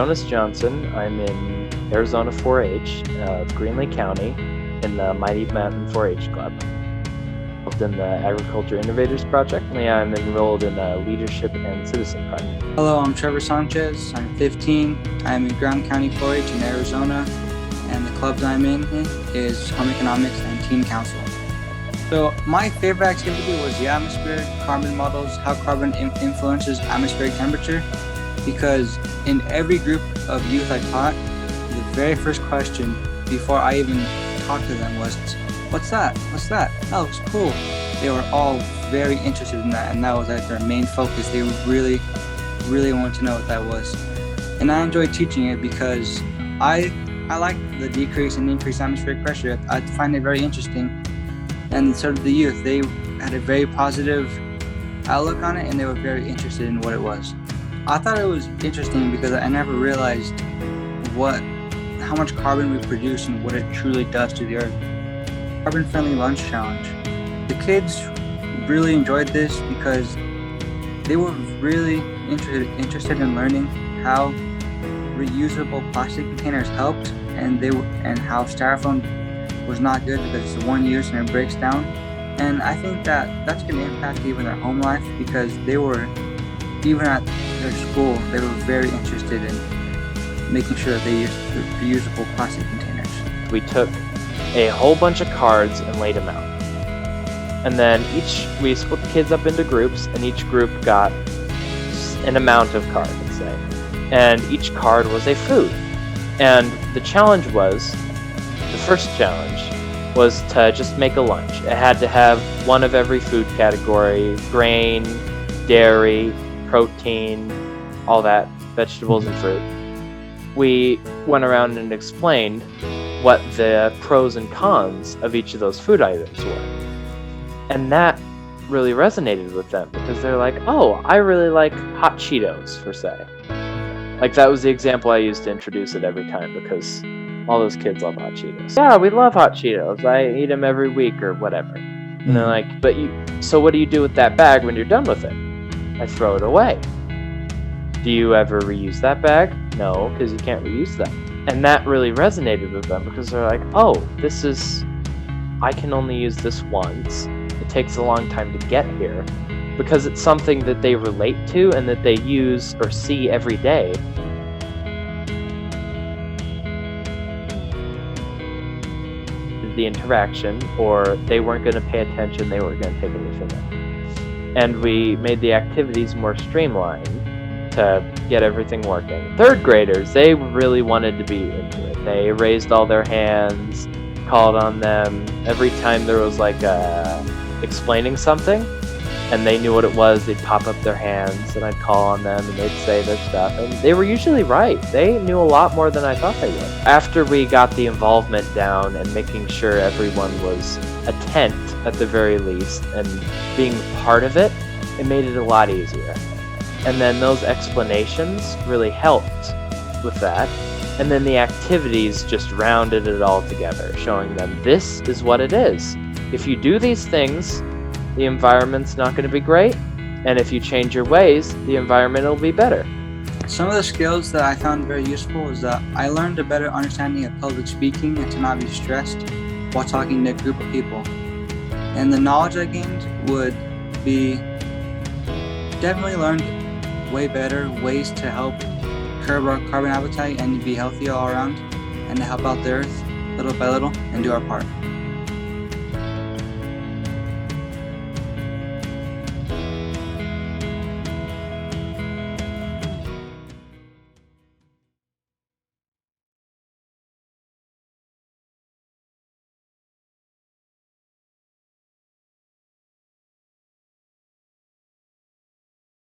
Jonas Johnson. I'm in Arizona 4-H of Greenlee County in the Mighty Mountain 4-H Club. Involved in the Agriculture Innovators Project, and I'm enrolled in a Leadership and Citizen Project. Hello, I'm Trevor Sanchez. I'm 15. I'm in Grand County 4-H in Arizona, and the clubs I'm in is Home Economics and Teen Council. So my favorite activity was the atmosphere, carbon models, how carbon influences atmospheric temperature, because in every group of youth I taught, the very first question before I even talked to them was, what's that? What's that? That looks cool. They were all very interested in that, and that was like their main focus. They really wanted to know what that was. And I enjoyed teaching it because I like the decrease and increased atmospheric pressure. I find it very interesting. And so did the youth. They had a very positive outlook on it, and they were very interested in what it was. I thought it was interesting because I never realized how much carbon we produce and what it truly does to the earth. Carbon-friendly lunch challenge. The kids really enjoyed this because they were really interested in learning how reusable plastic containers helped, and how styrofoam was not good because it's one use and it breaks down. And I think that's going to impact even their home life, because they were, even at their school, they were very interested in making sure that they used reusable plastic containers. We took a whole bunch of cards and laid them out. And then we split the kids up into groups, and each group got an amount of cards, let's say. And each card was a food. And the first challenge was to just make a lunch. It had to have one of every food category: grain, dairy, protein, all that, vegetables and fruit. We went around and explained what the pros and cons of each of those food items were. And that really resonated with them, because they're like, oh, I really like hot Cheetos, per se. Like, that was the example I used to introduce it every time, because all those kids love hot Cheetos. Yeah, we love hot Cheetos. I eat them every week or whatever. And they're like, so what do you do with that bag when you're done with it? I throw it away. Do you ever reuse that bag? No, because you can't reuse them. And that really resonated with them, because they're like, oh, I can only use this once. It takes a long time to get here, because it's something that they relate to and that they use or see every day. The interaction, or they weren't going to pay attention, they weren't going to take anything in. And we made the activities more streamlined to get everything working. Third graders, they really wanted to be into it. They raised all their hands, called on them. Every time there was explaining something and they knew what it was, they'd pop up their hands and I'd call on them and they'd say their stuff, and they were usually right. They knew a lot more than I thought they would. After we got the involvement down and making sure everyone was attent at the very least and being part of it, it made it a lot easier. And then those explanations really helped with that. And then the activities just rounded it all together, showing them this is what it is. If you do these things, the environment's not going to be great. And if you change your ways, the environment will be better. Some of the skills that I found very useful is that I learned a better understanding of public speaking and to not be stressed while talking to a group of people. And the knowledge I gained would be definitely learned way better ways to help curb our carbon appetite and be healthy all around, and to help out the earth little by little and do our part.